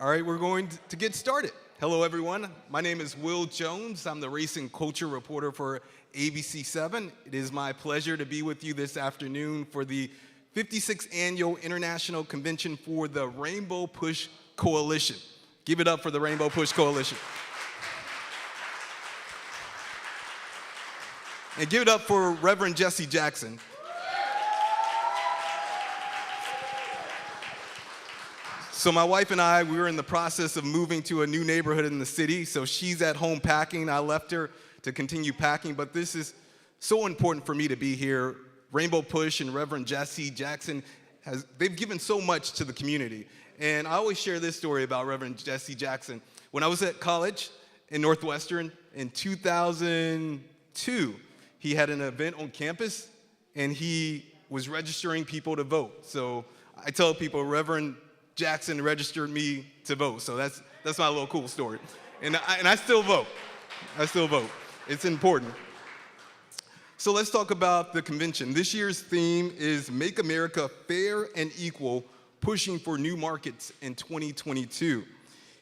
All right, we're going to get started. Hello, everyone. My name is Will Jones. I'm the race and culture reporter for ABC7. It is my pleasure to be with you this afternoon for the 56th Annual International Convention for the Rainbow Push Coalition. Give it up for the Rainbow Push Coalition. And give it up for Reverend Jesse Jackson. So my wife and I, we were in the process of moving to a new neighborhood in the city, so she's at home packing. I left her to continue packing, but this is so important for me to be here. Rainbow Push and Reverend Jesse Jackson, they've given so much to the community. And I always share this story about Reverend Jesse Jackson. When I was at college in Northwestern in 2002, he had an event on campus, and he was registering people to vote. So I tell people, Reverend Jackson registered me to vote. So that's my little cool story. And I still vote. I still vote. It's important. So let's talk about the convention. This year's theme is Make America Fair and Equal, pushing for new markets in 2022.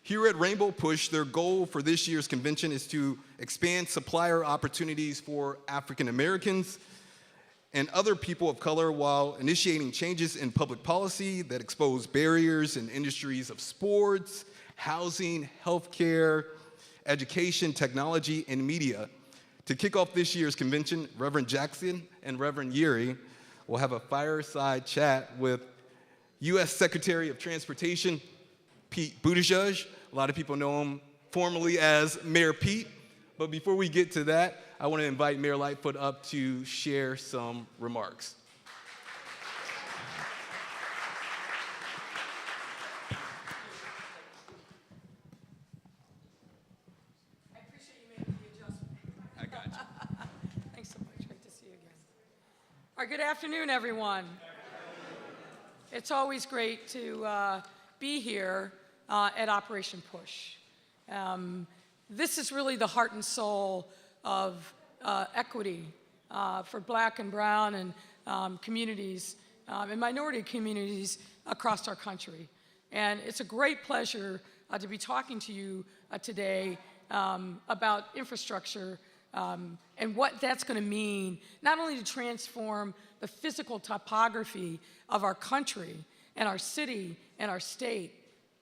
Here at Rainbow Push, their goal for this year's convention is to expand supplier opportunities for African Americans and other people of color while initiating changes in public policy that expose barriers in industries of sports, housing, healthcare, education, technology, and media. To kick off this year's convention, Reverend Jackson and Reverend Yeri will have a fireside chat with U.S. Secretary of Transportation, Pete Buttigieg. A lot of people know him formally as Mayor Pete. But before we get to that, I want to invite Mayor Lightfoot up to share some remarks. I appreciate you making the adjustment. I got you. Thanks so much. Great to see you again. All right, good afternoon, everyone. It's always great to be here at Operation Push. This is really the heart and soul of equity for Black and Brown and communities and minority communities across our country. And it's a great pleasure to be talking to you today about infrastructure and what that's going to mean, not only to transform the physical topography of our country and our city and our state,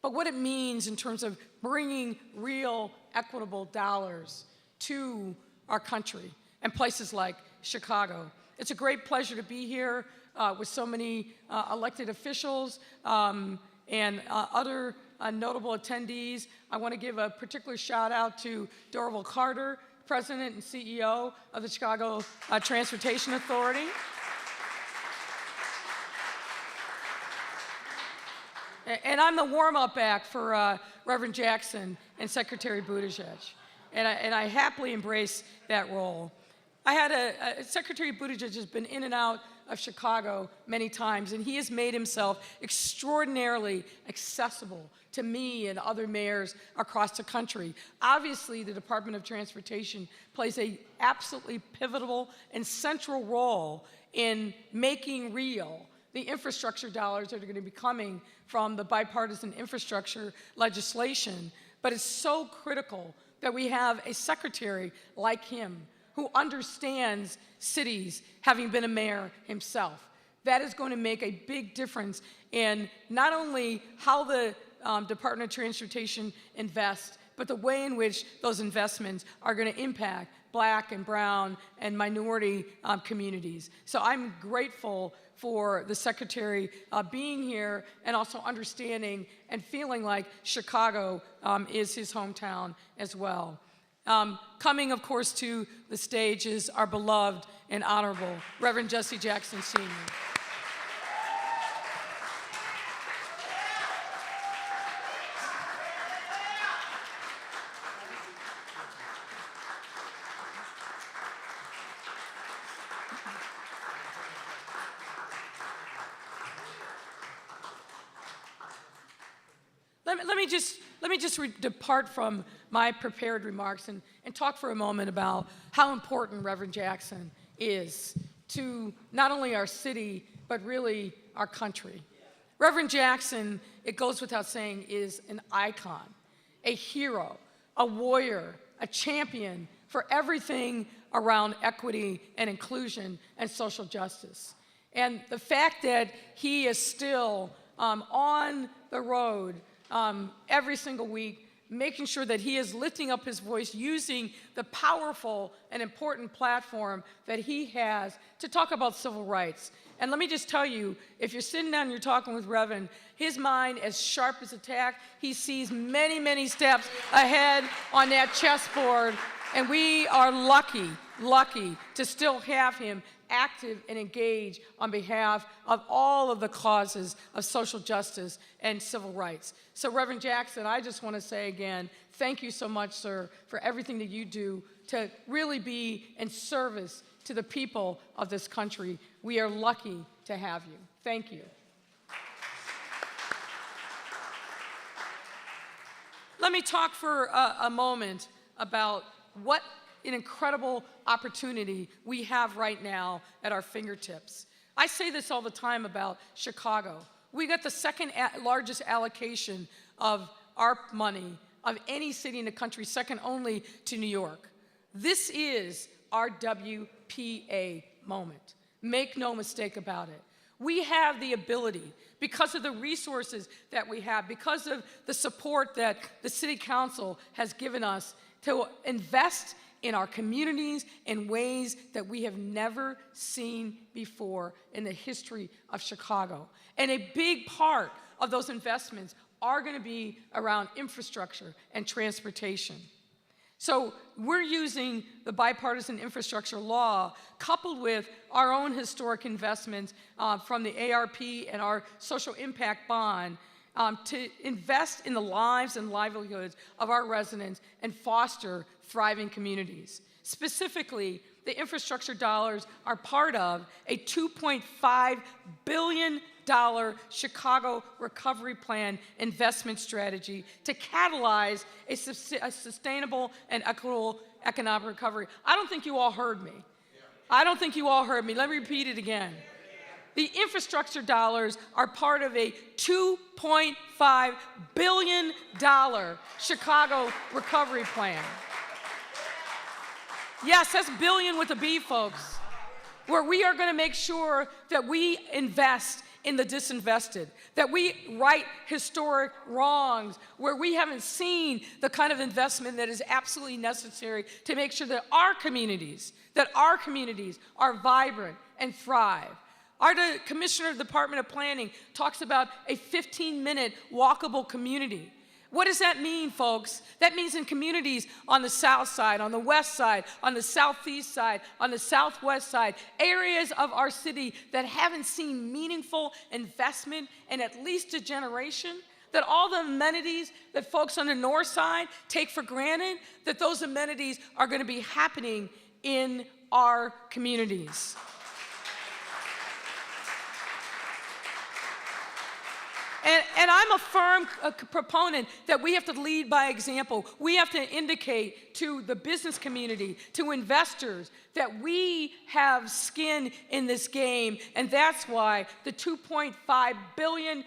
but what it means in terms of bringing real equitable dollars to our country and places like Chicago. It's a great pleasure to be here with so many elected officials and other notable attendees. I want to give a particular shout out to Dorval Carter, President and CEO of the Chicago Transportation Authority. And I'm the warm-up act for Reverend Jackson and Secretary Buttigieg. And I happily embrace that role. Secretary Buttigieg has been in and out of Chicago many times, and he has made himself extraordinarily accessible to me and other mayors across the country. Obviously, the Department of Transportation plays an absolutely pivotal and central role in making real the infrastructure dollars that are going to be coming from the bipartisan infrastructure legislation. But it's so critical that we have a secretary like him who understands cities, having been a mayor himself. That is going to make a big difference in not only how the Department of Transportation invests, but the way in which those investments are going to impact Black and Brown and minority communities. So I'm grateful for the Secretary being here and also understanding and feeling like Chicago is his hometown as well. Coming, of course, to the stage is our beloved and honorable Reverend Jesse Jackson, Sr. Let me just depart from my prepared remarks and talk for a moment about how important Reverend Jackson is to not only our city, but really our country. Reverend Jackson, it goes without saying, is an icon, a hero, a warrior, a champion for everything around equity and inclusion and social justice. And the fact that he is still on the road every single week, making sure that he is lifting up his voice, using the powerful and important platform that he has to talk about civil rights. And let me just tell you, if you're sitting down and you're talking with Reverend, his mind is sharp as a tack. He sees many, many steps ahead on that chessboard, and we are lucky to still have him active and engaged on behalf of all of the causes of social justice and civil rights. So Reverend Jackson, I just want to say again, thank you so much, sir, for everything that you do to really be in service to the people of this country. We are lucky to have you. Thank you. Let me talk for a moment about what an incredible opportunity we have right now at our fingertips. I say this all the time about Chicago. We got the second largest allocation of ARP money of any city in the country, second only to New York. This is our WPA moment. Make no mistake about it. We have the ability, because of the resources that we have, because of the support that the City Council has given us, to invest in our communities in ways that we have never seen before in the history of Chicago. And a big part of those investments are going to be around infrastructure and transportation. So we're using the bipartisan infrastructure law coupled with our own historic investments from the ARP and our social impact bond to invest in the lives and livelihoods of our residents and foster thriving communities. Specifically, the infrastructure dollars are part of a $2.5 billion Chicago Recovery Plan investment strategy to catalyze a sustainable and equitable economic recovery. I don't think you all heard me. I don't think you all heard me. Let me repeat it again. The infrastructure dollars are part of a $2.5 billion Chicago Recovery Plan. Yes, that's billion with a B, folks, where we are going to make sure that we invest in the disinvested, that we right historic wrongs, where we haven't seen the kind of investment that is absolutely necessary to make sure that our communities are vibrant and thrive. Our Commissioner of the Department of Planning talks about a 15-minute walkable community. What does that mean, folks? That means in communities on the south side, on the west side, on the southeast side, on the southwest side, areas of our city that haven't seen meaningful investment in at least a generation, that all the amenities that folks on the north side take for granted, that those amenities are going to be happening in our communities. And I'm a firm proponent that we have to lead by example. We have to indicate to the business community, to investors, that we have skin in this game, and that's why the $2.5 billion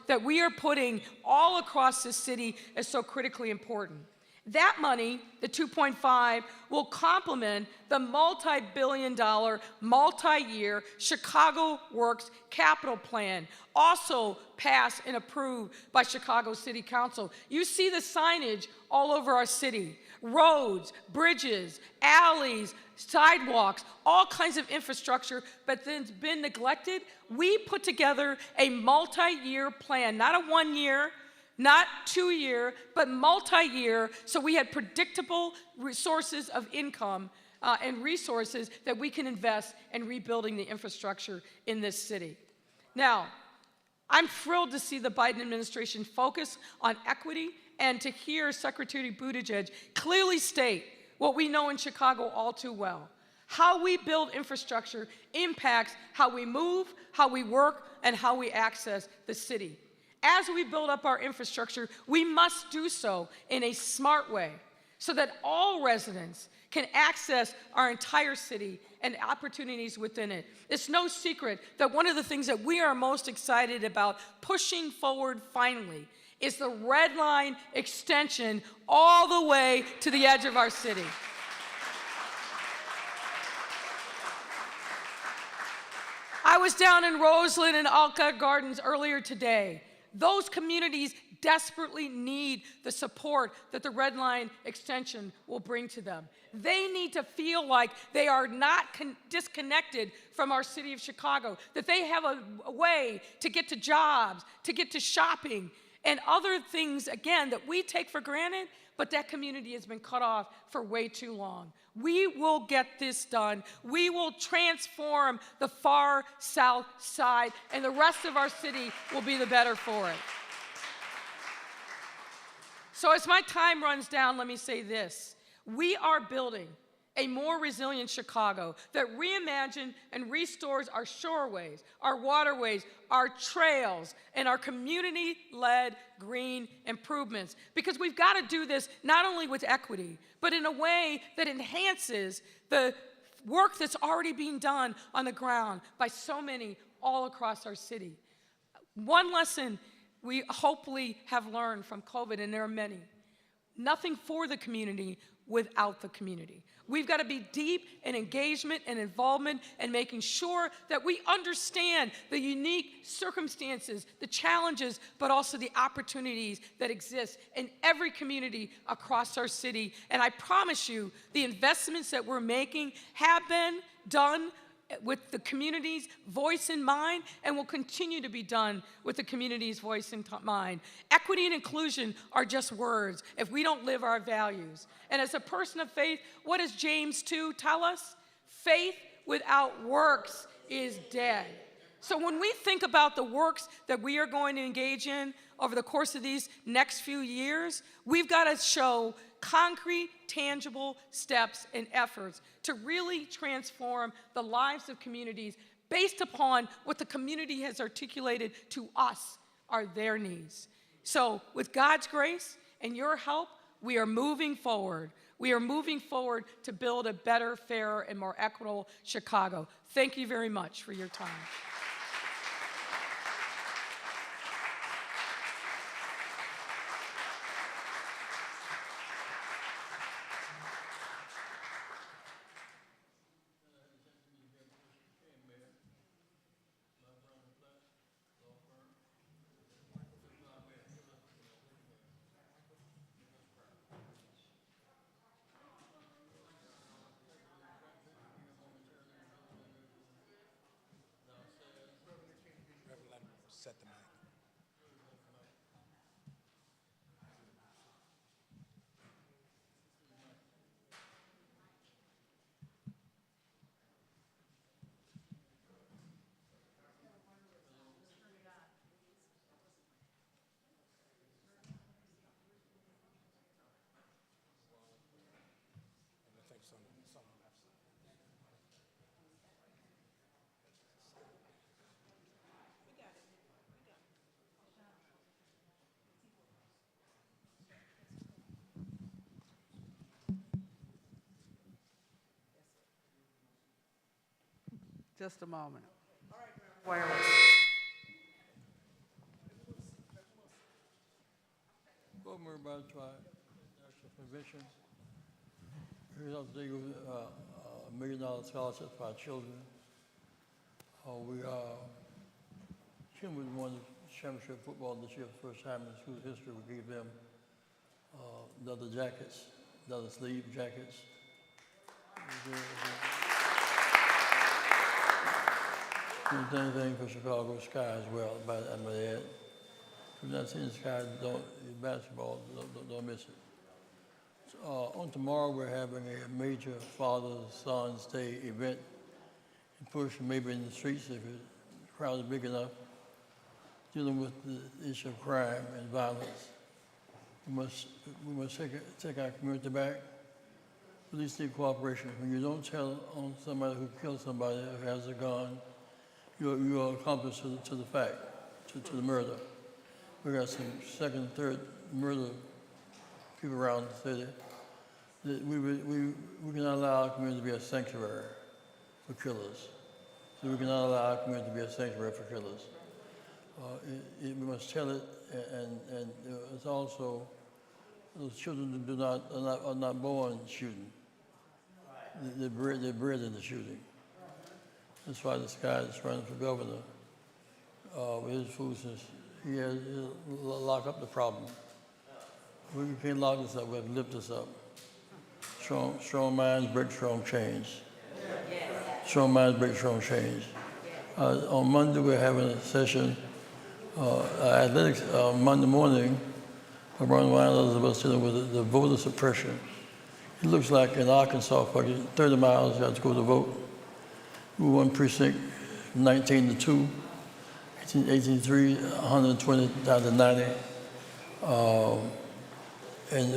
that we are putting all across the city is so critically important. That money, the 2.5, will complement the multi-billion-dollar, multi-year Chicago Works capital plan, also passed and approved by Chicago City Council. You see the signage all over our city. Roads, bridges, alleys, sidewalks, all kinds of infrastructure, but then it's been neglected. We put together a multi-year plan, not a 1 year, not 2 year, but multi-year, so we had predictable sources of income and resources that we can invest in rebuilding the infrastructure in this city. Now, I'm thrilled to see the Biden administration focus on equity and to hear Secretary Buttigieg clearly state what we know in Chicago all too well. How we build infrastructure impacts how we move, how we work, and how we access the city. As we build up our infrastructure, we must do so in a smart way, so that all residents can access our entire city and opportunities within it. It's no secret that one of the things that we are most excited about pushing forward finally is the Red Line extension all the way to the edge of our city. I was down in Roseland and Alcott Gardens earlier today. Those communities desperately need the support that the Red Line extension will bring to them. They need to feel like they are not disconnected from our city of Chicago, that they have a way to get to jobs, to get to shopping, and other things, again, that we take for granted, but that community has been cut off for way too long. We will get this done. We will transform the far south side, and the rest of our city will be the better for it. So as my time runs down, let me say this. We are building a more resilient Chicago that reimagines and restores our shoreways, our waterways, our trails, and our community-led green improvements. Because we've got to do this not only with equity, but in a way that enhances the work that's already being done on the ground by so many all across our city. One lesson we hopefully have learned from COVID, and there are many, nothing for the community without the community. We've got to be deep in engagement and involvement and making sure that we understand the unique circumstances, the challenges, but also the opportunities that exist in every community across our city. And I promise you, the investments that we're making have been done with the community's voice in mind and will continue to be done with the community's voice in mind. Equity and inclusion are just words if we don't live our values. And as a person of faith, what does James 2 tell us? Faith without works is dead. So when we think about the works that we are going to engage in over the course of these next few years, we've got to show concrete, tangible steps and efforts to really transform the lives of communities based upon what the community has articulated to us are their needs. So with God's grace and your help, we are moving forward. We are moving forward to build a better, fairer, and more equitable Chicago. Thank you very much for your time. Set the mic. I think some Just a moment. Wireless. Welcome everybody to our national convention. Here's our today with $1 million scholarship for our children. Kim won the championship football this year for the first time in school history. We gave them leather jackets, leather sleeve jackets. We've done anything for Chicago Sky as well, I might add. If you've not seen the Sky, basketball, don't miss it. So, on tomorrow, we're having a major Father-Son's Day event in Push, maybe in the streets if the crowd is big enough, dealing with the issue of crime and violence. We must take our community back. Police need cooperation. When you don't tell on somebody who killed somebody who has a gun, you are accomplice to the fact, to the murder. We got some second, third murder people around the city. that we cannot allow our community to be a sanctuary for killers. So we cannot allow our community to be a sanctuary for killers. We must tell it, and it's also those children are not born shooting. They're bred into shooting. That's why this guy that's running for governor, with his foolishness, he'll lock up the problem. We can't lock this up. We have to lift this up. Strong minds break strong chains. Strong minds break strong chains. On Monday, we're having a session, athletics, Monday morning, around 1 of us dealing with the voter suppression. It looks like in Arkansas, for 30 miles, you have to go to vote. We won precinct 19-2, 18-3, 120 down to 90. And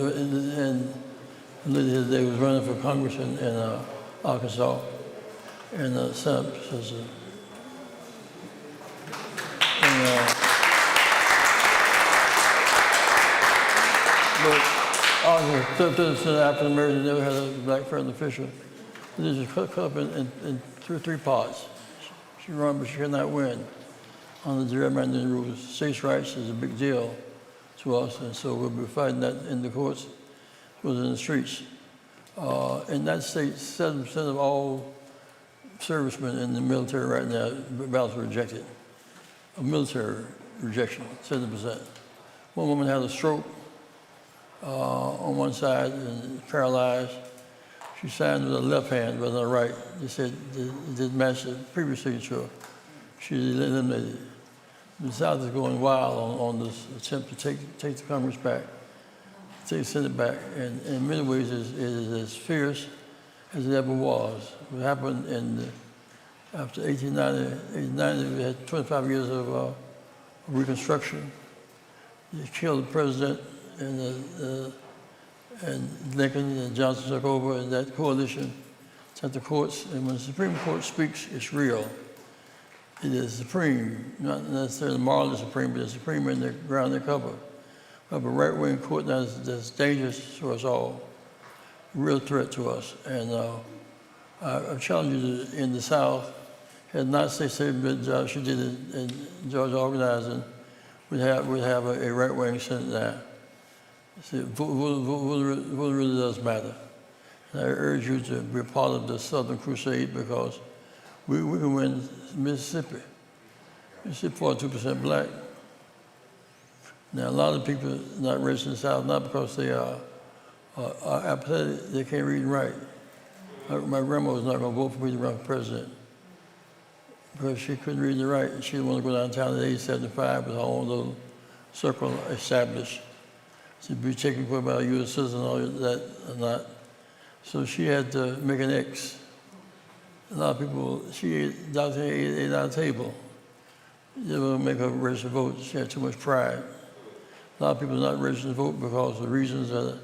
they was running for Congress in Arkansas, and centerpiece. But 30% African Americans never had a black federal official. They just cut up in three parts. She run, but she could not win. On the gerrymandering rules, states' rights is a big deal to us, and so we'll be fighting that in the courts, as well as in the streets. In that state, 7% of all servicemen in the military right now, ballots were rejected. A military rejection, 70%. One woman had a stroke on one side and paralyzed. She signed with her left hand rather than her right. They said it didn't match the previous signature. She eliminated. The South is going wild on this attempt to take the Congress back, send it back, and in many ways it is as fierce as it ever was. What happened after 1890, we had 25 years of Reconstruction. They killed the president, and Lincoln and Johnson took over, and that coalition sent the courts. And when the Supreme Court speaks, it's real. It is supreme, not necessarily morally supreme, but it's supreme in the ground they cover. We have a right-wing court that's dangerous to us all, a real threat to us. And I challenge you to, in the South, had not States a good job she did in Georgia organizing, we'd have a right-wing Senate now. See, vote really does matter. And I urge you to be a part of the Southern Crusade, because we can win Mississippi. Mississippi 42% black. Now, a lot of people not raised in the South, not because they are apathetic, they can't read and write. My grandma was not going to vote for me to run for president because she couldn't read and write. She didn't want to go downtown at age 75 with her own little circle established. She'd be taken care of by a U.S. citizen and all that or not. So she had to make an X. A lot of people, she ate out of the table. They didn't make her register to vote. She had too much pride. A lot of people are not registered to vote because of reasons that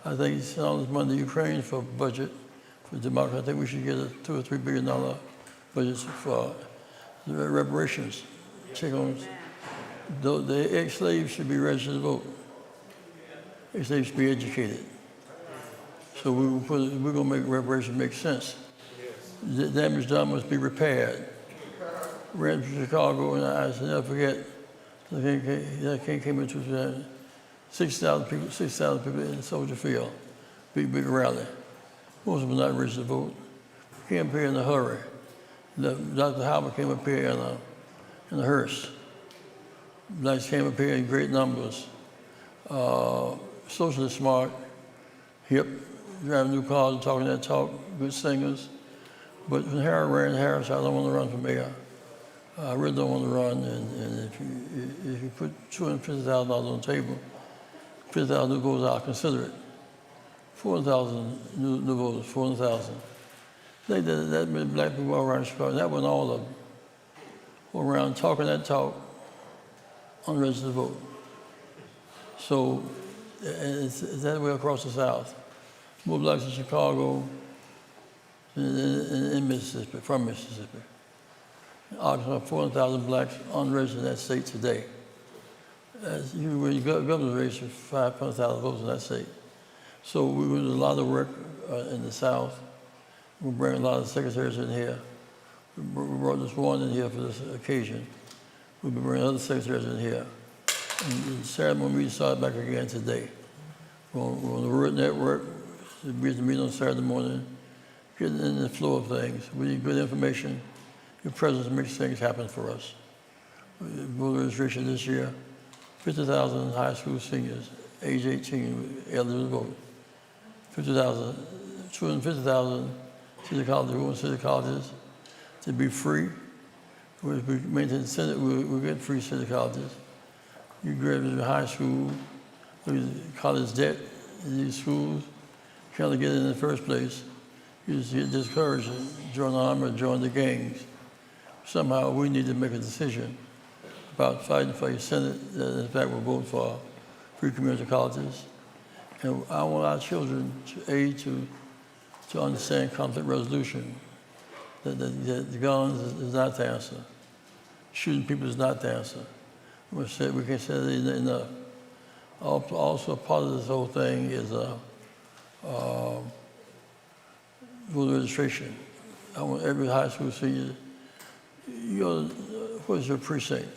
I think he sent all this money to Ukraine for budget, for democracy. I think we should get a $2 or $3 billion budget for the reparations. Check on the ex-slaves should be registered to vote. Ex-slaves should be educated. So we're going to make reparations make sense. The damage done must be repaired. Ran to Chicago, and I never forget. The king came into 6,000 people in Soldier Field, big rally. Most of them not registered to vote. Came up here in a hurry. Dr. Howard came up here in a hearse. Blacks came up here in great numbers. Socially smart, hip, driving new cars, talking that talk, good singers. But when Harris ran, Harris said, I don't want to run for mayor. I really don't want to run, and if you put $250,000 on the table, 50,000 new voters, I'll consider it. 400,000 new voters, 400,000. They did that many black people all around Chicago, and that wasn't all of them. Go around talking that talk, unregistered vote. So it's that way across the South. More blacks in Chicago, in Mississippi, from Mississippi. Arkansas, 400,000 blacks unregistered in that state today. As you win your governor's race, 500,000 votes in that state. So we're going to do a lot of work in the South. We'll bring a lot of secretaries in here. We brought this one in here for this occasion. We'll be bringing other secretaries in here. And the ceremony meeting started back again today. We're on the Word Network. We're meet on Saturday morning, getting in the flow of things. We need good information. Your presence makes things happen for us. Voter registration this year, 50,000 high school seniors, age 18, eligible to vote. 250,000 city colleges, we want city colleges to be free. We maintain the Senate, we'll get free city colleges. You graduate high school, college debt in these schools, trying to get in the first place. You just get discouraged, join the army or join the gangs. Somehow we need to make a decision about fighting for a Senate that in fact will vote for free community colleges. And I want our children to understand conflict resolution, that the guns is not the answer. Shooting people is not the answer. We can't say that enough. Also, part of this whole thing is voter registration. I want every high school senior, what is your precinct?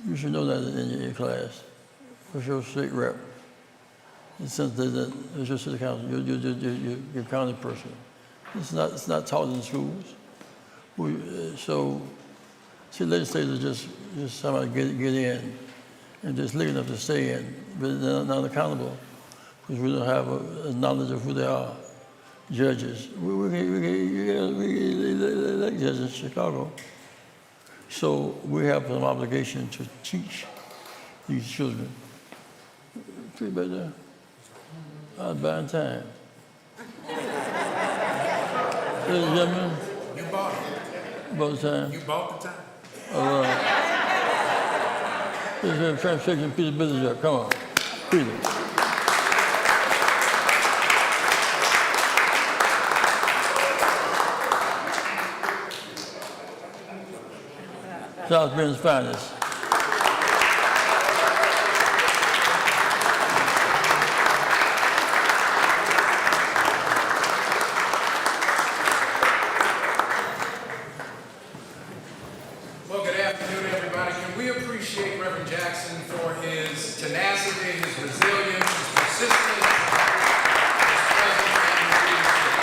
You should know that in your class. What's your state rep? Since there's your city council, your county person. It's not taught in schools. So legislators just somehow get in and just legal enough to stay in, but they're not accountable because we don't have a knowledge of who they are. Judges, we elect judges in Chicago. So we have an obligation to teach these children. See back there? I was buying time. Ladies and gentlemen. You bought it. Bought the time. You bought the time. All right. This is transaction, Peter Buttigieg. Come on, Peter. South Bend's finest. Well, good afternoon, everybody. Can we appreciate Reverend Jackson for his tenacity, his resilience, his persistence, his presence, and his leadership.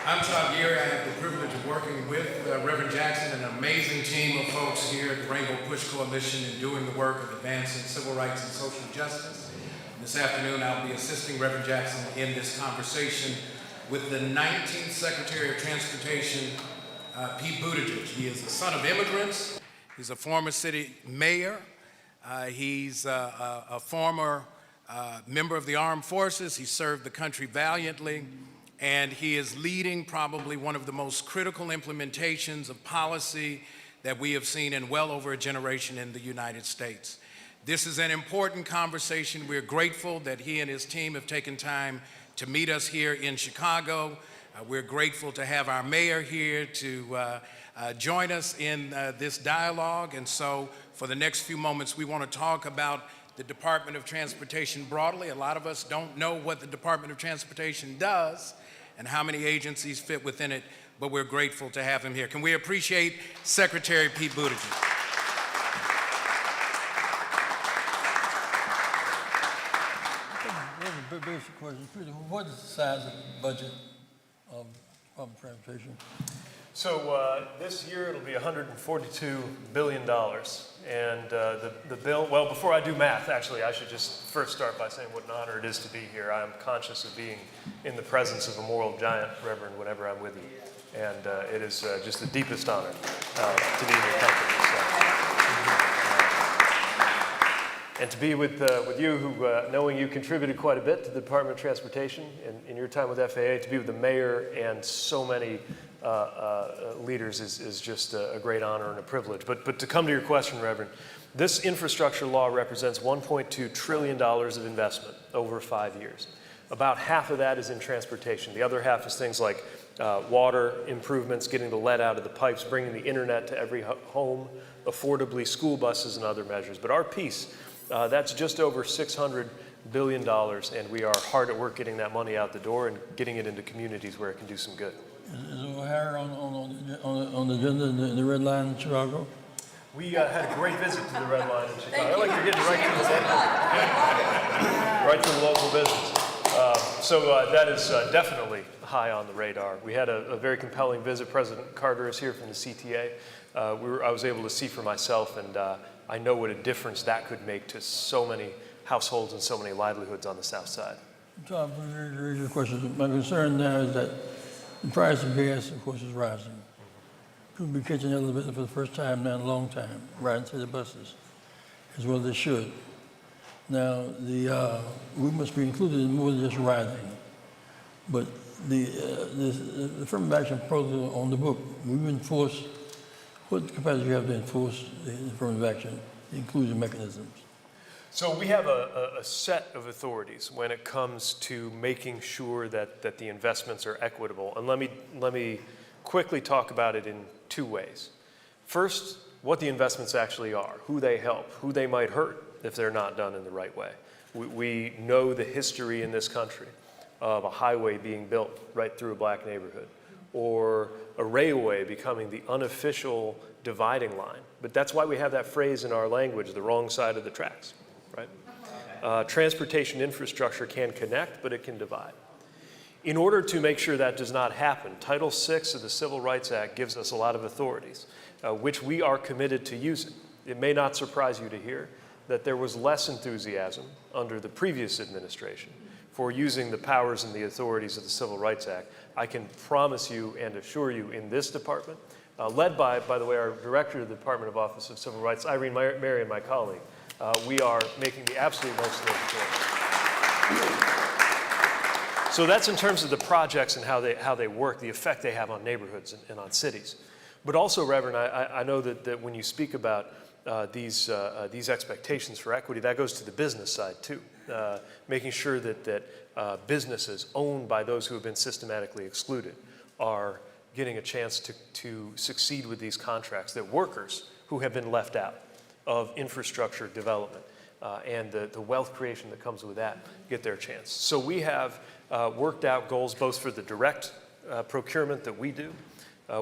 I'm Todd Geary. I have the privilege of working with Reverend Jackson and an amazing team of folks here at the Rainbow Push Coalition in doing the work of advancing civil rights and social justice. This afternoon, I'll be assisting Reverend Jackson in this conversation with the 19th Secretary of Transportation, Pete Buttigieg. He is a son of immigrants. He's a former city mayor. He's a former member of the armed forces. He served the country valiantly. And he is leading probably one of the most critical implementations of policy that we have seen in well over a generation in the United States. This is an important conversation. We're grateful that he and his team have taken time to meet us here in Chicago. We're grateful to have our mayor here to join us in this dialogue. And so for the next few moments, we want to talk about the Department of Transportation broadly. A lot of us don't know what the Department of Transportation does and how many agencies fit within it, but we're grateful to have him here. Can we appreciate Secretary Pete Buttigieg? That's a basic question. Peter, what is the size of the budget of public transportation? So this year it'll be $142 billion. And the bill, well, before I do math, actually, I should just first start by saying what an honor it is to be here. I am conscious of being in the presence of a moral giant, Reverend, whenever I'm with you. And it is just the deepest honor to be in your company. And to be with you, who, knowing you contributed quite a bit to the Department of Transportation in your time with FAA, to be with the mayor and so many leaders is just a great honor and a privilege. But to come to your question, Reverend, this infrastructure law represents $1.2 trillion of investment over 5 years. About half of that is in transportation. The other half is things like water improvements, getting the lead out of the pipes, bringing the internet to every home, affordably, school buses and other measures. But our piece That's just over $600 billion, and we are hard at work getting that money out the door and getting it into communities where it can do some good. Is O'Hare on the agenda in the Red Line in Chicago? We had a great visit to the Red Line in Chicago. I like you're getting right to the local business. That is definitely high on the radar. We had a very compelling visit. President Carter is here from the CTA. I was able to see for myself, and I know what a difference that could make to so many households and so many livelihoods on the South Side. Tom, very good question. My concern now is that the price of gas, of course, is rising. People be catching elevators for the first time now in a long time, riding to the buses, as well as they should. Now, we must be included in more than just riding. But the affirmative action proposal on the book, we've enforced, what capacity do you have to enforce the affirmative action, the inclusion mechanisms? So we have a set of authorities when it comes to making sure that the investments are equitable. And let me quickly talk about it in two ways. First, what the investments actually are, who they help, who they might hurt if they're not done in the right way. We know the history in this country of a highway being built right through a black neighborhood, or a railway becoming the unofficial dividing line. But that's why we have that phrase in our language, the wrong side of the tracks, right? Transportation infrastructure can connect, but it can divide. In order to make sure that does not happen, Title VI of the Civil Rights Act gives us a lot of authorities, which we are committed to using. It may not surprise you to hear that there was less enthusiasm under the previous administration for using the powers and the authorities of the Civil Rights Act. I can promise you and assure you in this department, led by the way, our director of the Department of Office of Civil Rights, Irene Marion, my colleague, we are making the absolute most of those authorities. So that's in terms of the projects and how they work, the effect they have on neighborhoods and on cities. But also, Reverend, I know that when you speak about these expectations for equity, that goes to the business side too, making sure that businesses owned by those who have been systematically excluded are getting a chance to succeed with these contracts, that workers who have been left out of infrastructure development and the wealth creation that comes with that get their chance. So we have worked out goals both for the direct procurement that we do,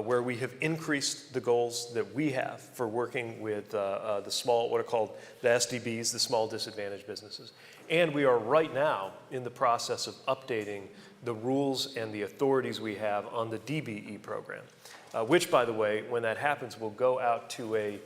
where we have increased the goals that we have for working with the small, what are called the SDBs, the small disadvantaged businesses. And we are right now in the process of updating the rules and the authorities we have on the DBE program, which, by the way, when that happens, will go out to a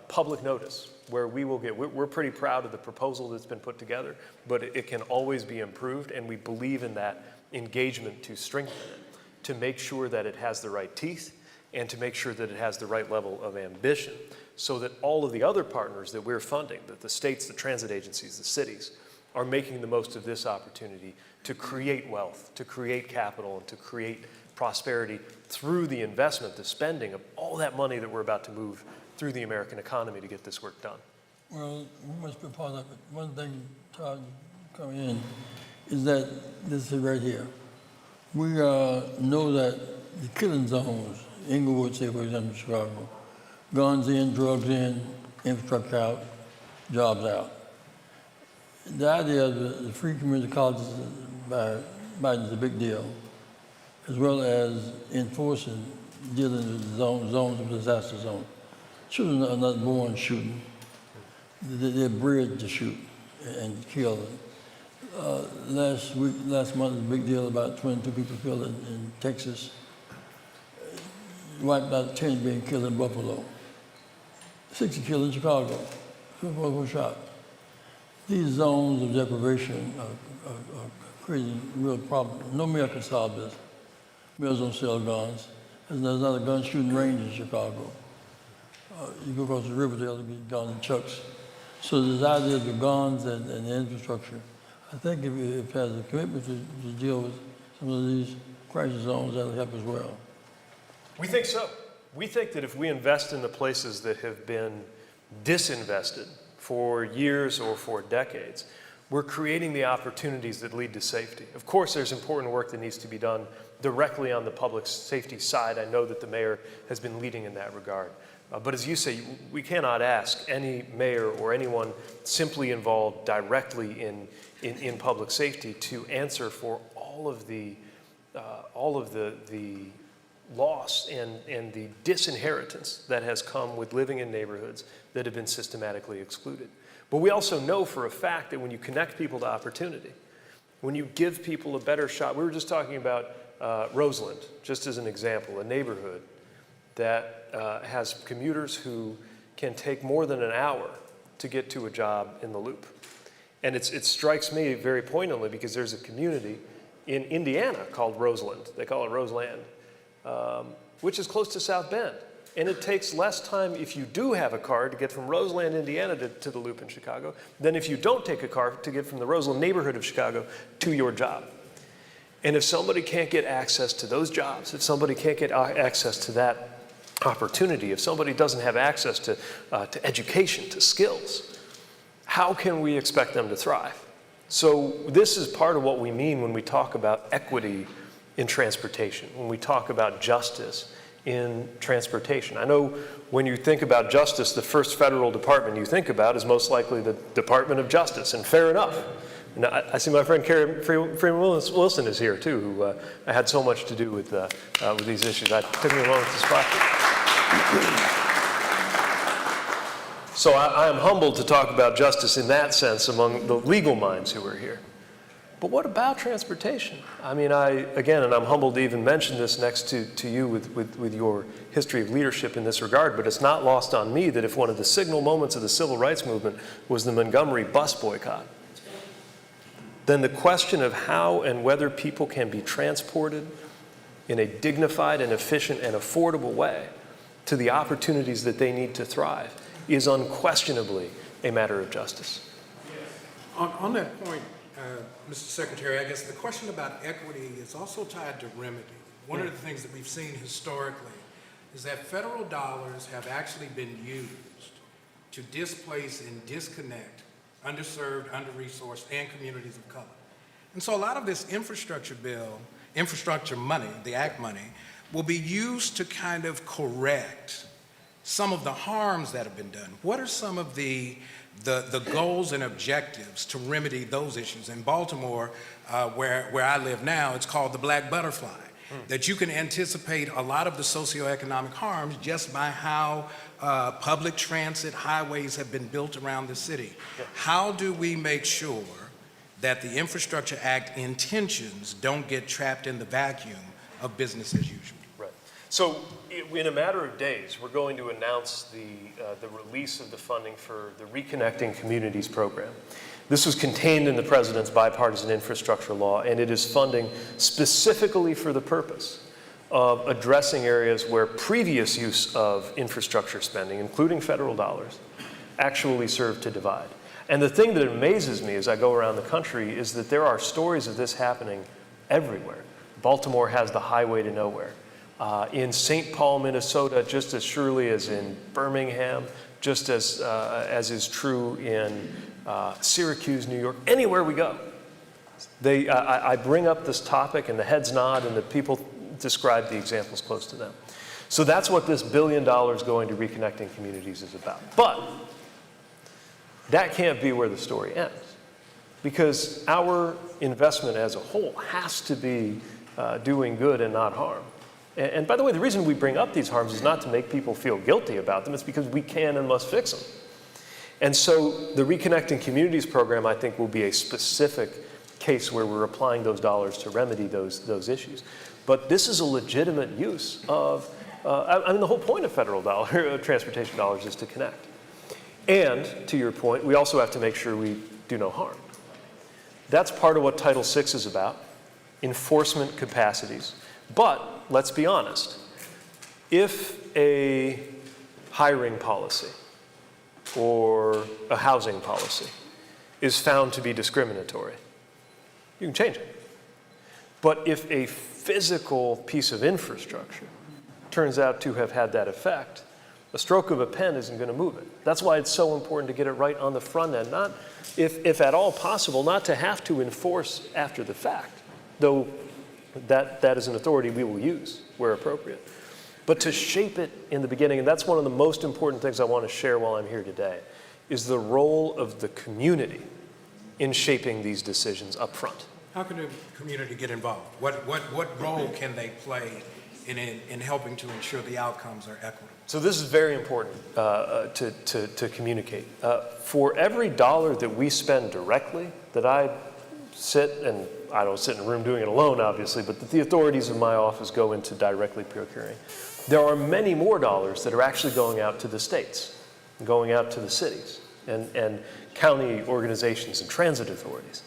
public notice where we will get, we're pretty proud of the proposal that's been put together, but it can always be improved, and we believe in that engagement to strengthen it, to make sure that it has the right teeth and to make sure that it has the right level of ambition, so that all of the other partners that we're funding, that the states, the transit agencies, the cities, are making the most of this opportunity to create wealth, to create capital, and to create prosperity through the investment, the spending of all that money that we're about to move through the American economy to get this work done. Well, we must be part of it. One thing, Todd, coming in, is that this is right here. We know that the killing zones, Inglewood, say, for example, Chicago, guns in, drugs in, infrastructure out, jobs out. The idea of the free community colleges by Biden is a big deal, as well as enforcing, dealing with zones of disaster zones. Children are not born shooting. They're bred to shoot and kill. Last month was a big deal about 22 people killed in Texas. Wiped out 10 being killed in Buffalo. 60 killed in Chicago. 24 were shot. These zones of deprivation are creating real problems. No mayor can solve this. Mayors don't sell guns. There's not a gun shooting range in Chicago. You go across the river, there'll be guns and chucks. So this idea of the guns and the infrastructure, I think if it has a commitment to deal with some of these crisis zones, that'll help as well. We think so. We think that if we invest in the places that have been disinvested for years or for decades, we're creating the opportunities that lead to safety. Of course, there's important work that needs to be done directly on the public safety side. I know that the mayor has been leading in that regard. But as you say, we cannot ask any mayor or anyone simply involved directly in public safety to answer for all of the loss and the disinheritance that has come with living in neighborhoods that have been systematically excluded. But we also know for a fact that when you connect people to opportunity, when you give people a better shot, we were just talking about Roseland, just as an example, a neighborhood that has commuters who can take more than an hour to get to a job in the Loop. And it strikes me very poignantly because there's a community in Indiana called Roseland. They call it Roseland, which is close to South Bend. And it takes less time if you do have a car to get from Roseland, Indiana to the Loop in Chicago than if you don't take a car to get from the Roseland neighborhood of Chicago to your job. And if somebody can't get access to those jobs, if somebody can't get access to that opportunity, if somebody doesn't have access to education, to skills, how can we expect them to thrive? So this is part of what we mean when we talk about equity in transportation, when we talk about justice in transportation. I know when you think about justice, the first federal department you think about is most likely the Department of Justice, and fair enough. And I see my friend Freeman Wilson is here too, who had so much to do with these issues. I took me a moment to spot him. So I am humbled to talk about justice in that sense among the legal minds who are here. But what about transportation? I mean, again, and I'm humbled to even mention this next to you with your history of leadership in this regard, but it's not lost on me that if one of the signal moments of the civil rights movement was the Montgomery bus boycott, then the question of how and whether people can be transported in a dignified and efficient and affordable way to the opportunities that they need to thrive is unquestionably a matter of justice. On that point, Mr. Secretary, I guess the question about equity is also tied to remedy. One of the things that we've seen historically is that federal dollars have actually been used to displace and disconnect underserved, under-resourced, and communities of color. And so a lot of this infrastructure money, the ACT money, will be used to kind of correct some of the harms that have been done. What are some of the goals and objectives to remedy those issues? In Baltimore, where I live now, it's called the black butterfly, that you can anticipate a lot of the socioeconomic harms just by how public transit highways have been built around the city. Yeah. How do we make sure that the Infrastructure Act intentions don't get trapped in the vacuum of business as usual? Right. So in a matter of days, we're going to announce the release of the funding for the Reconnecting Communities program. This was contained in the President's bipartisan infrastructure law, and it is funding specifically for the purpose of addressing areas where previous use of infrastructure spending, including federal dollars, actually served to divide. And the thing that amazes me as I go around the country is that there are stories of this happening everywhere. Baltimore has the highway to nowhere. In St. Paul, Minnesota, just as surely as in Birmingham, just as is true in Syracuse, New York, anywhere we go. I bring up this topic and the heads nod and the people describe the examples close to them. So that's what this $1 billion going to Reconnecting Communities is about. But that can't be where the story ends, because our investment as a whole has to be doing good and not harm. And by the way, the reason we bring up these harms is not to make people feel guilty about them. It's because we can and must fix them. And so the Reconnecting Communities program, I think, will be a specific case where we're applying those dollars to remedy those issues. But this is a legitimate use of, I mean, the whole point of federal transportation dollars is to connect. And to your point, we also have to make sure we do no harm. That's part of what Title VI is about, enforcement capacities. But let's be honest, if a hiring policy or a housing policy is found to be discriminatory, you can change it. But if a physical piece of infrastructure turns out to have had that effect, a stroke of a pen isn't going to move it. That's why it's so important to get it right on the front end, not, if at all possible, not to have to enforce after the fact, though that is an authority we will use where appropriate. But to shape it in the beginning, and that's one of the most important things I want to share while I'm here today, is the role of the community in shaping these decisions up front. How can the community get involved? What role can they play in helping to ensure the outcomes are equitable? So this is very important to communicate. For every dollar that we spend directly, that I sit, and I don't sit in a room doing it alone, obviously, but that the authorities in my office go into directly procuring, there are many more dollars that are actually going out to the states, going out to the cities, and county organizations and transit authorities,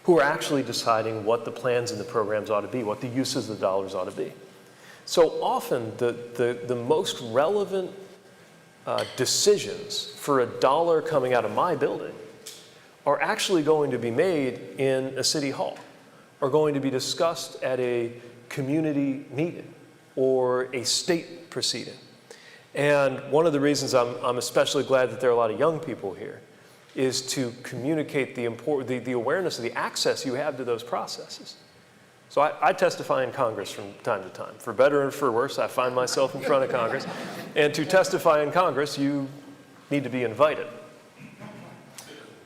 who are actually deciding what the plans and the programs ought to be, what the uses of the dollars ought to be. So often, the most relevant decisions for a dollar coming out of my building are actually going to be made in a city hall, are going to be discussed at a community meeting or a state proceeding. And one of the reasons I'm especially glad that there are a lot of young people here is to communicate the awareness of the access you have to those processes. So I testify in Congress from time to time. For better and for worse, I find myself in front of Congress. And to testify in Congress, you need to be invited.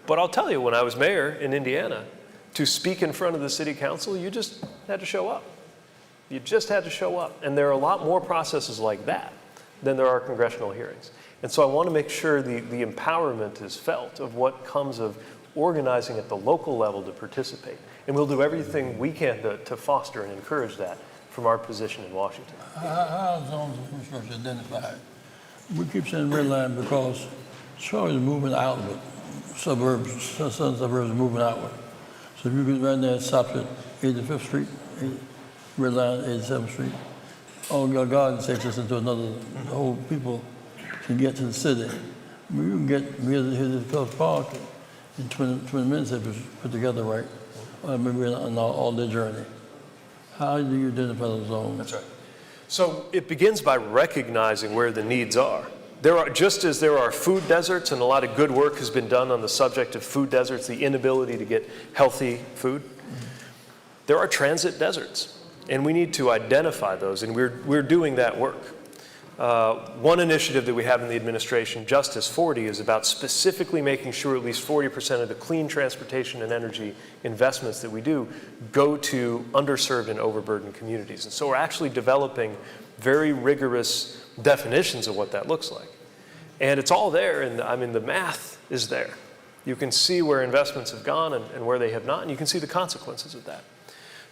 But I'll tell you, when I was mayor in Indiana, to speak in front of the city council, you just had to show up. You just had to show up. And there are a lot more processes like that than there are congressional hearings. And so I want to make sure the empowerment is felt of what comes of organizing at the local level to participate. And we'll do everything we can to foster and encourage that from our position in Washington. How are zones of infrastructure identified? We keep saying red line because Charlotte is moving outward. Southern suburbs are moving outward. So if you get right there, it stops at 85th Street, red line, 87th Street. All your garden takes us into another, the whole people can get to the city. You can get here to Coast Park in 20 minutes if it's put together right. Or maybe on an all-day journey. How do you identify those zones? That's right. So it begins by recognizing where the needs are. There are, just as there are food deserts, and a lot of good work has been done on the subject of food deserts, the inability to get healthy food, there are transit deserts. And we need to identify those, and we're doing that work. One initiative that we have in the administration, Justice 40, is about specifically making sure at least 40% of the clean transportation and energy investments that we do go to underserved and overburdened communities. And so we're actually developing very rigorous definitions of what that looks like. And it's all there, and I mean, the math is there. You can see where investments have gone and where they have not, and you can see the consequences of that.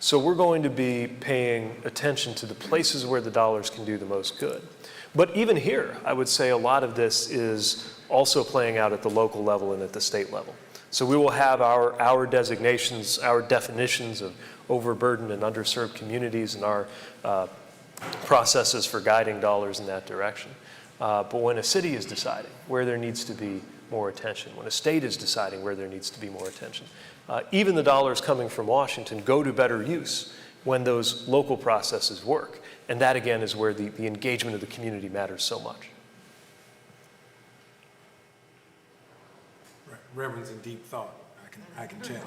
So we're going to be paying attention to the places where the dollars can do the most good. But even here, I would say a lot of this is also playing out at the local level and at the state level. So we will have our designations, our definitions of overburdened and underserved communities and our processes for guiding dollars in that direction. But when a city is deciding where there needs to be more attention, when a state is deciding where there needs to be more attention, even the dollars coming from Washington go to better use when those local processes work. And that, again, is where the engagement of the community matters so much. Reverend's in deep thought, I can tell.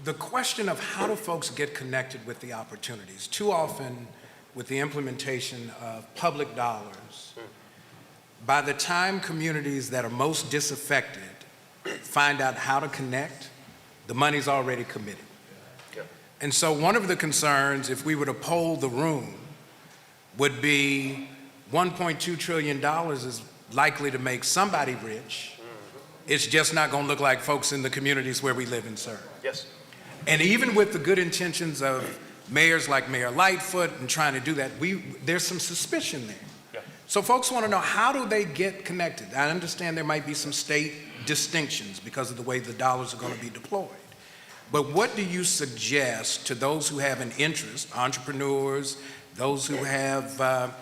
The question of how do folks get connected with the opportunities, too often with the implementation of public dollars, by the time communities that are most disaffected find out how to connect, the money's already committed. And so one of the concerns, if we were to poll the room, would be $1.2 trillion is likely to make somebody rich. It's just not going to look like folks in the communities where we live and serve. Yes. And even with the good intentions of mayors like Mayor Lightfoot and trying to do that, there's some suspicion there. Yeah. So folks want to know, how do they get connected? I understand there might be some state distinctions because of the way the dollars are going to be deployed. But what do you suggest to those who have an interest, entrepreneurs, those who have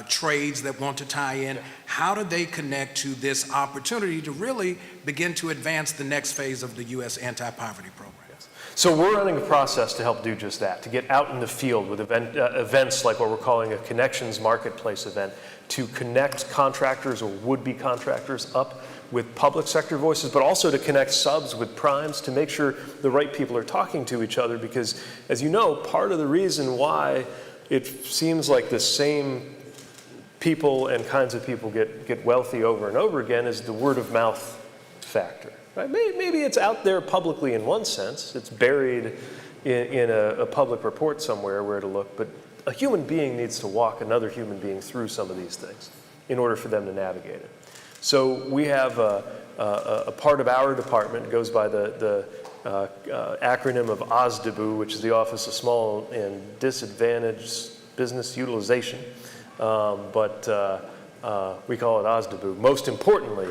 trades that want to tie in? How do they connect to this opportunity to really begin to advance the next phase of the U.S. anti-poverty program? So we're running a process to help do just that, to get out in the field with events like what we're calling a Connections Marketplace event, to connect contractors or would-be contractors up with public sector voices, but also to connect subs with primes to make sure the right people are talking to each other, because as you know, part of the reason why it seems like the same people and kinds of people get wealthy over and over again is the word of mouth factor. Right? Maybe it's out there publicly in one sense, it's buried in a public report somewhere where to look, but a human being needs to walk another human being through some of these things in order for them to navigate it. So we have a part of our department goes by the acronym of OSDBU, which is the Office of Small and Disadvantaged Business Utilization, but we call it OSDBU. Most importantly,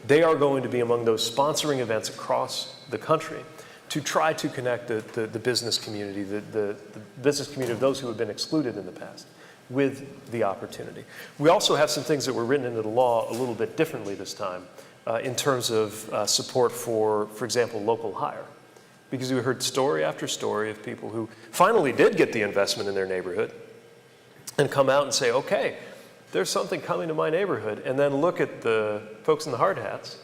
they are going to be among those sponsoring events across the country to try to connect the business community, the business community of those who have been excluded in the past, with the opportunity. We also have some things that were written into the law a little bit differently this time in terms of support for example, local hire. Because we heard story after story of people who finally did get the investment in their neighborhood and come out and say, okay, there's something coming to my neighborhood, and then look at the folks in the hard hats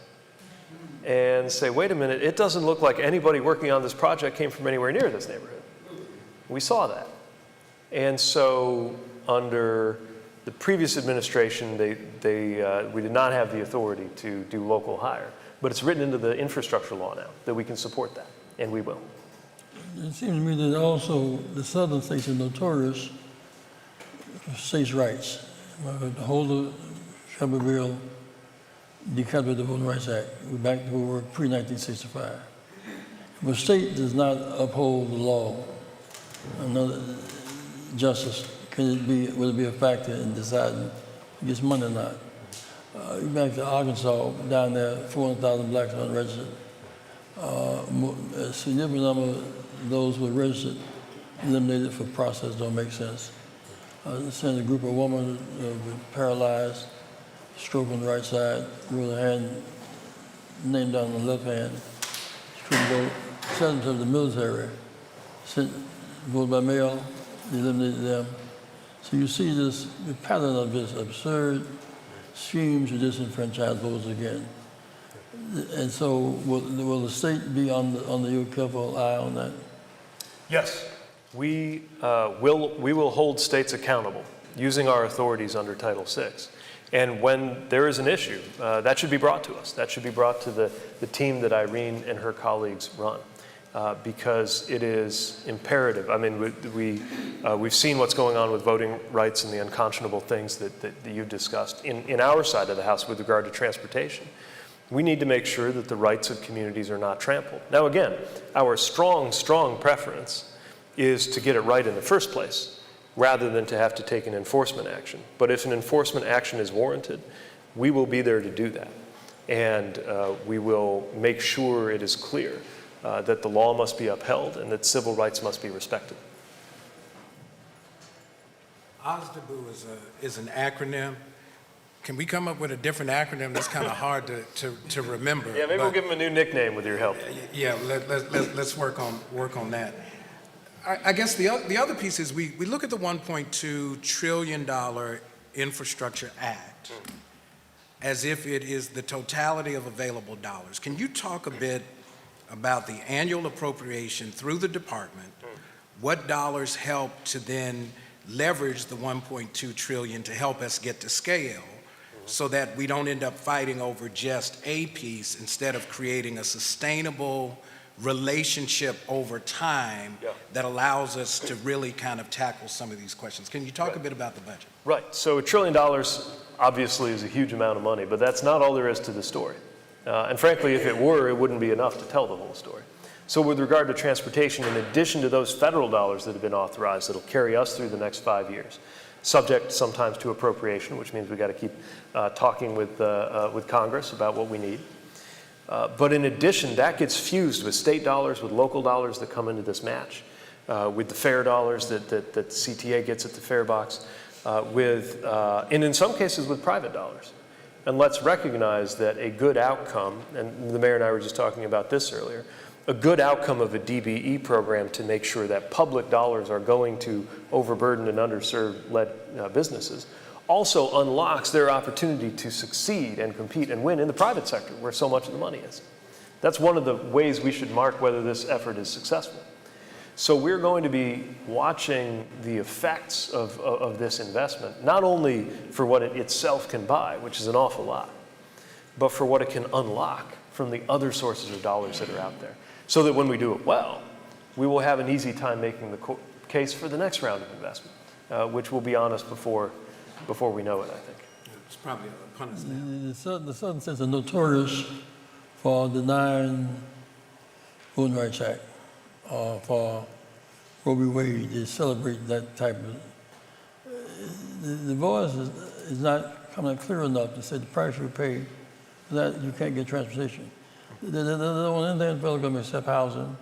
and say, wait a minute, it doesn't look like anybody working on this project came from anywhere near this neighborhood. We saw that. And so under the previous administration, we did not have the authority to do local hire, but it's written into the infrastructure law now that we can support that, and we will. It seems to me that also the southern states are notorious for states' rights. The whole Shelbyville declared the Voting Rights Act. We're back to where we were pre-1965. If a state does not uphold the law, another justice, will it be a factor in deciding who gets money or not? Back to Arkansas, down there, 400,000 blacks are unregistered. A significant number of those who are registered eliminated for process don't make sense. Send a group of women paralyzed, stroke on the right side, with a hand, name down on the left hand. She couldn't vote. Sent them to the military. Voted by mail, they eliminated them. So you see this pattern of this absurd schemes to disenfranchise voters again. And so will the state be on your careful eye on that? Yes. We will hold states accountable using our authorities under Title VI. And when there is an issue, that should be brought to us. That should be brought to the team that Irene and her colleagues run, because it is imperative. I mean, we've seen what's going on with voting rights and the unconscionable things that you've discussed in our side of the house with regard to transportation. We need to make sure that the rights of communities are not trampled. Now again, our strong, strong preference is to get it right in the first place, rather than to have to take an enforcement action. But if an enforcement action is warranted, we will be there to do that. And we will make sure it is clear that the law must be upheld and that civil rights must be respected. OSDBU is an acronym. Can we come up with a different acronym? That's kind of hard to remember. Yeah, maybe we'll give them a new nickname with your help. Yeah, let's work on that. I guess the other piece is we look at the $1.2 trillion Infrastructure Act as if it is the totality of available dollars. Can you talk a bit about the annual appropriation through the department? What dollars help to then leverage the $1.2 trillion to help us get to scale, so that we don't end up fighting over just a piece instead of creating a sustainable relationship over time that allows us to really kind of tackle some of these questions. Can you talk a bit about the budget? Right, so $1 trillion obviously is a huge amount of money, but that's not all there is to the story. And frankly, if it were, it wouldn't be enough to tell the whole story. So with regard to transportation, in addition to those federal dollars that have been authorized that'll carry us through the next 5 years, subject sometimes to appropriation, which means we got to keep talking with Congress about what we need. But in addition, that gets fused with state dollars, with local dollars that come into this match, with the fare dollars that CTA gets at the fare box, and in some cases with private dollars. And let's recognize that a good outcome, and the mayor and I were just talking about this earlier, a good outcome of a DBE program to make sure that public dollars are going to overburdened and underserved businesses also unlocks their opportunity to succeed and compete and win in the private sector, where so much of the money is. That's one of the ways we should mark whether this effort is successful. So we're going to be watching the effects of this investment, not only for what it itself can buy, which is an awful lot, but for what it can unlock from the other sources of dollars that are out there. So that when we do it well, we will have an easy time making the case for the next round of investment, which will be on us before we know it, I think. It's probably upon us now. The Southern states are notorious for denying Voting Rights Act, for Roe v. Wade. They celebrate that type of. The voice is not coming clear enough to say the price you pay for that you can't get transportation. They don't want anything in the federal government except housing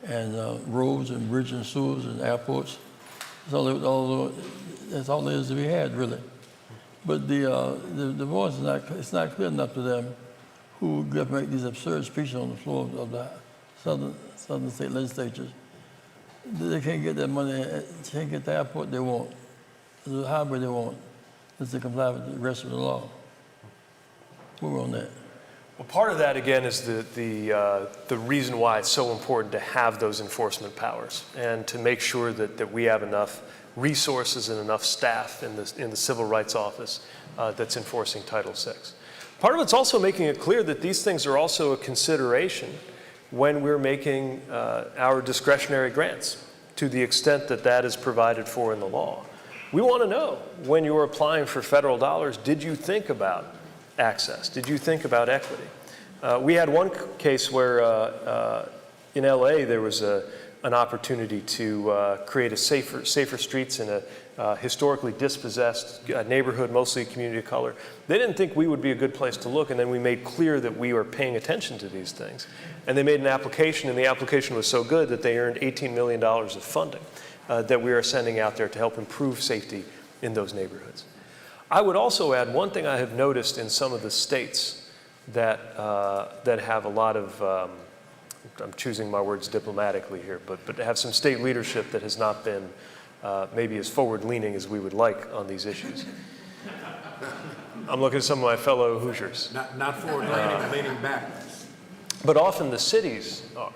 and roads and bridges and sewers and airports. That's all there is to be had, really. But the voice is not clear enough to them who make these absurd speeches on the floor of the southern state legislatures. They can't get that money, can't get the airport they want, the highway they want, just to comply with the rest of the law. We're on that. Well, part of that, again, is the reason why it's so important to have those enforcement powers and to make sure that we have enough resources and enough staff in the Civil Rights Office that's enforcing Title VI. Part of it's also making it clear that these things are also a consideration when we're making our discretionary grants, to the extent that that is provided for in the law. We want to know, when you're applying for federal dollars, did you think about access? Did you think about equity? We had one case where in LA there was an opportunity to create safer streets in a historically dispossessed neighborhood, mostly a community of color. They didn't think we would be a good place to look, and then we made clear that we were paying attention to these things. And they made an application, and the application was so good that they earned $18 million of funding that we are sending out there to help improve safety in those neighborhoods. I would also add one thing I have noticed in some of the states that have a lot of, I'm choosing my words diplomatically here, but have some state leadership that has not been maybe as forward-leaning as we would like on these issues. I'm looking at some of my fellow Hoosiers. Not forward-leaning, leaning back. But often the cities are.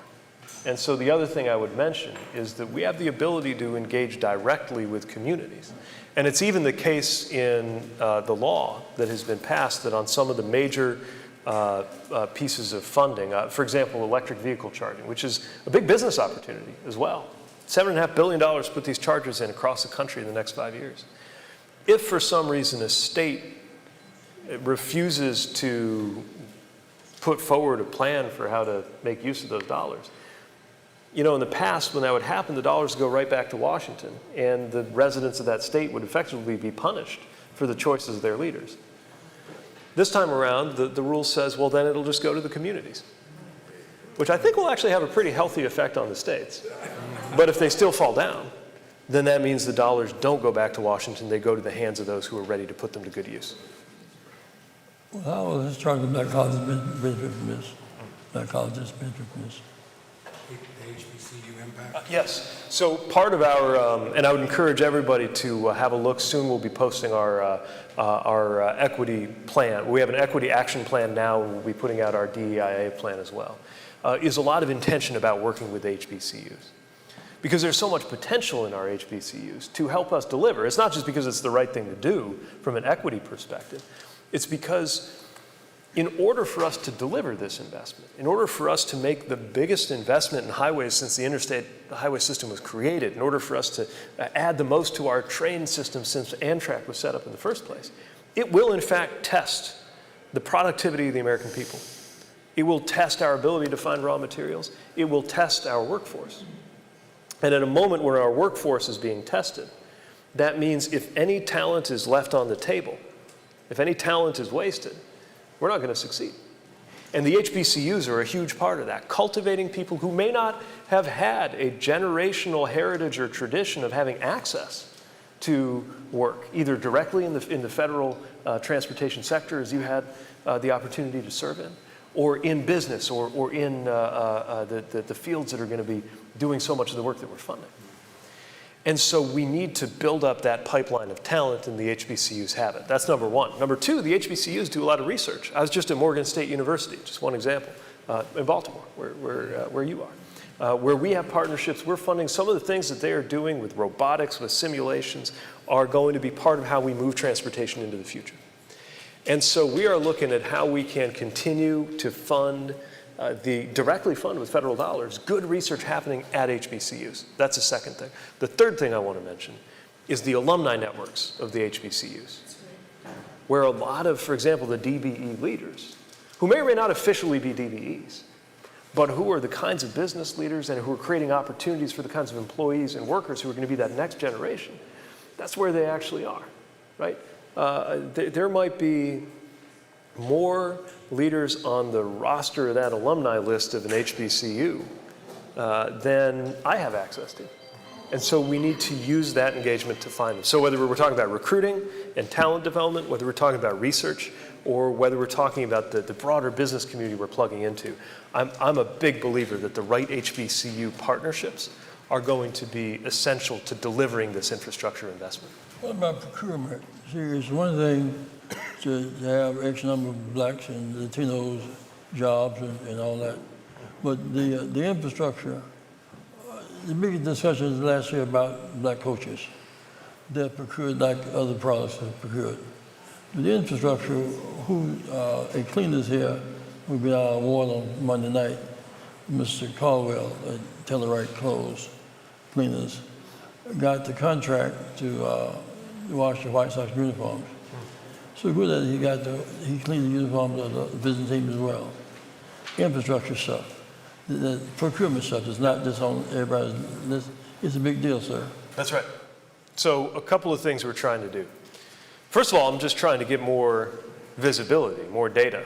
And so the other thing I would mention is that we have the ability to engage directly with communities. And it's even the case in the law that has been passed that on some of the major pieces of funding, for example, electric vehicle charging, which is a big business opportunity as well. $7.5 billion to put these chargers in across the country in the next 5 years. If for some reason a state refuses to put forward a plan for how to make use of those dollars, you know, in the past, when that would happen, the dollars would go right back to Washington, and the residents of that state would effectively be punished for the choices of their leaders. This time around, the rule says, well, then it'll just go to the communities, which I think will actually have a pretty healthy effect on the states. But if they still fall down, then that means the dollars don't go back to Washington, they go to the hands of those who are ready to put them to good use. Well, how will this charter black colleges benefit from this? Black colleges benefit from this? The HBCU impact? Yes. So part of our, and I would encourage everybody to have a look. Soon we'll be posting our equity plan. We have an equity action plan now, and we'll be putting out our DEIA plan as well. Is a lot of intention about working with HBCUs. Because there's so much potential in our HBCUs to help us deliver. It's not just because it's the right thing to do from an equity perspective. It's because in order for us to deliver this investment, in order for us to make the biggest investment in highways since the interstate highway system was created, in order for us to add the most to our train system since Amtrak was set up in the first place, it will in fact test the productivity of the American people. It will test our ability to find raw materials. It will test our workforce. And at a moment where our workforce is being tested, that means if any talent is left on the table, if any talent is wasted, we're not going to succeed. And the HBCUs are a huge part of that, cultivating people who may not have had a generational heritage or tradition of having access to work, either directly in the federal transportation sector, as you had the opportunity to serve in, or in business, or in the fields that are going to be doing so much of the work that we're funding. And so we need to build up that pipeline of talent, and the HBCUs have it. That's number one. Number two, the HBCUs do a lot of research. I was just at Morgan State University, just one example, in Baltimore, where you are, where we have partnerships. We're funding some of the things that they are doing with robotics, with simulations, are going to be part of how we move transportation into the future. And so we are looking at how we can continue to fund, directly fund with federal dollars, good research happening at HBCUs. That's the second thing. The third thing I want to mention is the alumni networks of the HBCUs, where a lot of, for example, the DBE leaders, who may or may not officially be DBEs, but who are the kinds of business leaders and who are creating opportunities for the kinds of employees and workers who are going to be that next generation, that's where they actually are, right? There might be more leaders on the roster of that alumni list of an HBCU than I have access to. And so we need to use that engagement to find them. So whether we're talking about recruiting and talent development, whether we're talking about research, or whether we're talking about the broader business community we're plugging into, I'm a big believer that the right HBCU partnerships are going to be essential to delivering this infrastructure investment. What about procurement? See, it's one thing to have X number of blacks and Latinos jobs and all that, but the infrastructure, the biggest discussion was last year about black coaches. They're procured like other products are procured. But the infrastructure, a cleaners here, who got our award on Monday night, Mr. Caldwell at Telluride Clothes Cleaners, got the contract to wash the White Sox uniforms. So good that he cleaned the uniforms of the visiting team as well. Infrastructure stuff, the procurement stuff is not just on everybody's list. It's a big deal, sir. That's right. So a couple of things we're trying to do. First of all, I'm just trying to get more visibility, more data,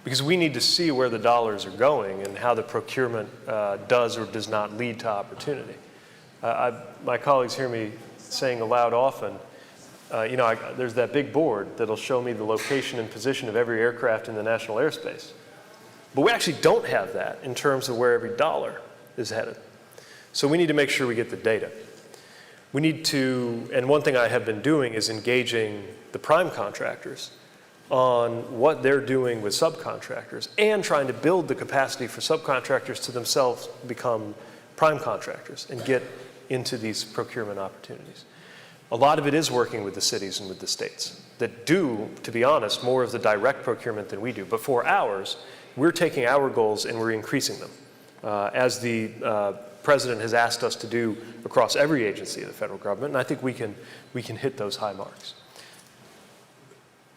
because we need to see where the dollars are going and how the procurement does or does not lead to opportunity. My colleagues hear me saying aloud often, there's that big board that'll show me the location and position of every aircraft in the national airspace. But we actually don't have that in terms of where every dollar is headed. So we need to make sure we get the data. We need to, and one thing I have been doing is engaging the prime contractors on what they're doing with subcontractors and trying to build the capacity for subcontractors to themselves become prime contractors and get into these procurement opportunities. A lot of it is working with the cities and with the states that do, to be honest, more of the direct procurement than we do. But for ours, we're taking our goals and we're increasing them, as the President has asked us to do across every agency of the federal government, and I think we can hit those high marks.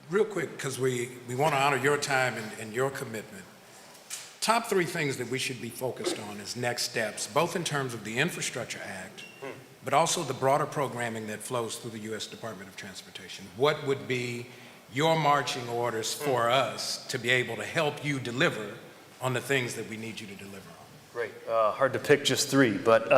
Real quick, because we want to honor your time and your commitment. Top three things that we should be focused on as next steps, both in terms of the Infrastructure Act, but also the broader programming that flows through the U.S. Department of Transportation. What would be your marching orders for us to be able to help you deliver on the things that we need you to deliver on? Great. Hard to pick just three, but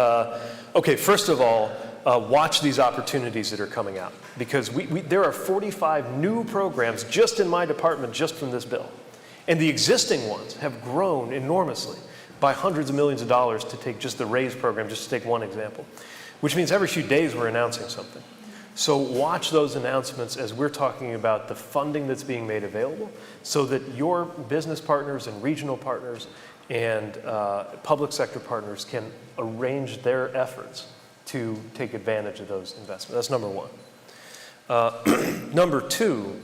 okay, first of all, watch these opportunities that are coming out, because there are 45 new programs just in my department just from this bill. And the existing ones have grown enormously by hundreds of millions of dollars, to take just the RAISE program, just to take one example, which means every few days we're announcing something. So watch those announcements as we're talking about the funding that's being made available, so that your business partners and regional partners and public sector partners can arrange their efforts to take advantage of those investments. That's number one. Number two,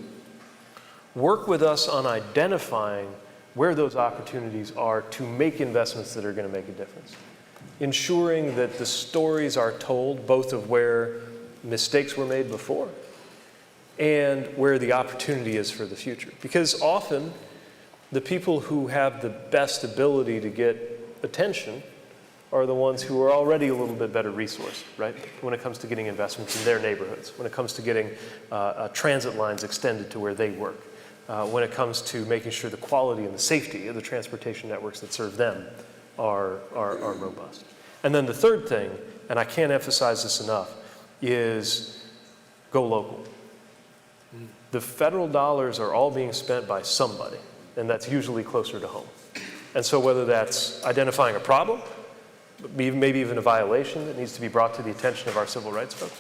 work with us on identifying where those opportunities are to make investments that are going to make a difference. Ensuring that the stories are told, both of where mistakes were made before and where the opportunity is for the future. Because often, the people who have the best ability to get attention are the ones who are already a little bit better resourced, right? When it comes to getting investments in their neighborhoods, when it comes to getting transit lines extended to where they work, when it comes to making sure the quality and the safety of the transportation networks that serve them are robust. And then the third thing, and I can't emphasize this enough, is go local. The federal dollars are all being spent by somebody, and that's usually closer to home. And so whether that's identifying a problem, maybe even a violation that needs to be brought to the attention of our civil rights folks,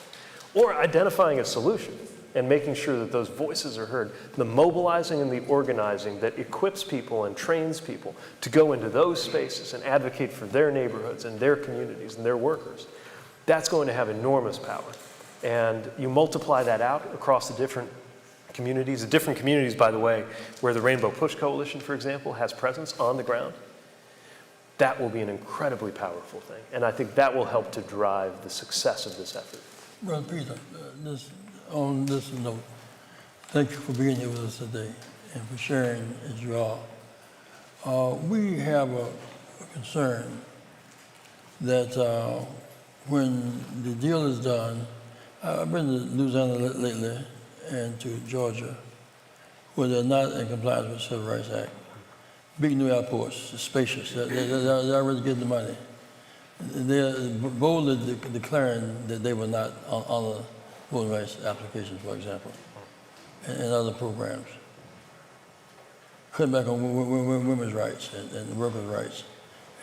or identifying a solution and making sure that those voices are heard, the mobilizing and the organizing that equips people and trains people to go into those spaces and advocate for their neighborhoods and their communities and their workers, that's going to have enormous power. And you multiply that out across the different communities, by the way, where the Rainbow Push Coalition, for example, has presence on the ground. That will be an incredibly powerful thing. And I think that will help to drive the success of this effort. Brother Peter, on this note, thank you for being here with us today and for sharing as you are. We have a concern that when the deal is done, I've been to Louisiana lately and to Georgia, where they're not in compliance with the Civil Rights Act. Big new airports, spacious, they're already getting the money. They're boldly declaring that they will not honor voting rights applications, for example, and other programs. Cutting back on women's rights and workers' rights.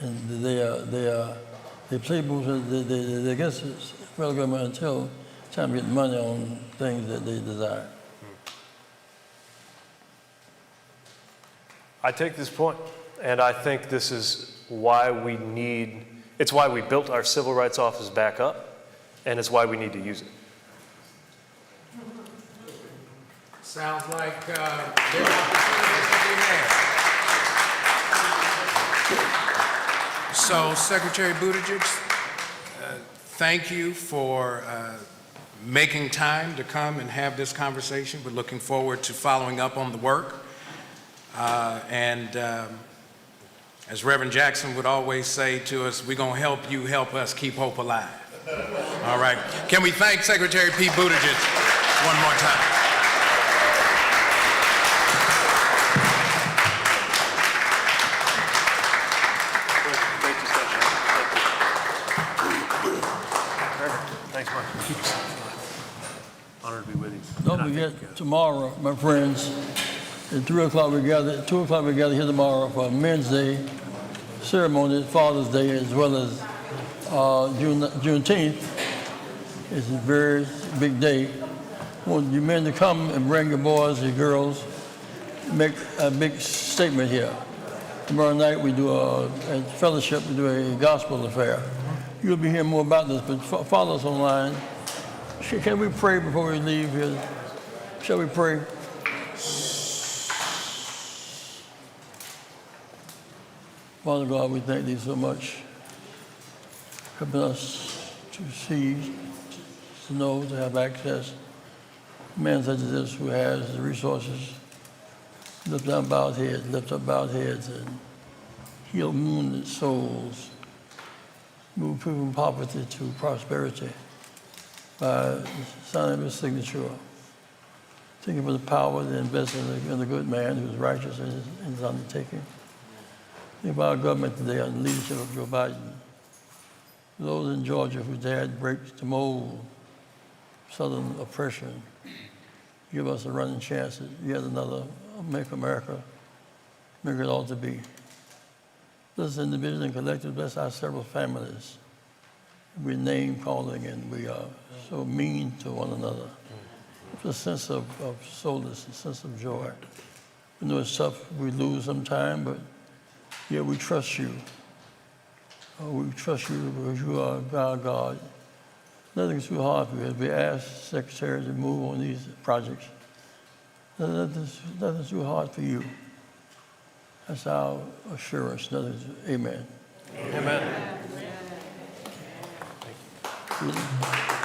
And they play both, they against the federal government until it's time to get money on things that they desire. I take this point, and I think this is why it's why we built our civil rights office back up, and it's why we need to use it. Sounds like there are opportunities to be had. So, Secretary Buttigieg, thank you for making time to come and have this conversation. We're looking forward to following up on the work. As Reverend Jackson would always say to us, we're going to help you help us keep hope alive. All right. Can we thank Secretary Pete Buttigieg one more time? Thanks, Mark. Honored to be with you. Don't forget, tomorrow, my friends, at 2 o'clock we gather here tomorrow for Men's Day ceremony, Father's Day, as well as Juneteenth. It's a very big day. I want you men to come and bring your boys, your girls, make a big statement here. Tomorrow night we do at fellowship, we do a gospel affair. You'll be hearing more about this, but follow us online. Can we pray before we leave here? Shall we pray? Father God, we thank thee so much for helping us to see, to know, to have access. A man such as this who has the resources, lift up bowed heads and heal wounded souls. Move people from poverty to prosperity by signing his signature. Thank you for the power that invested in the good man who is righteous in his undertaking. Think about our government today under the leadership of Joe Biden. Those in Georgia who dared break the mold, Southern oppression, give us a running chance at yet another Make America, make it ought to be. Bless individuals and collectively, bless our several families. We're name calling and we are so mean to one another. With a sense of solace, a sense of joy. We know it's tough, we lose sometime, but yeah, we trust you. We trust you because you are our God. Nothing's too hard for you. As we ask Secretary to move on these projects, nothing's too hard for you. That's our assurance. Amen. Amen. Thank you.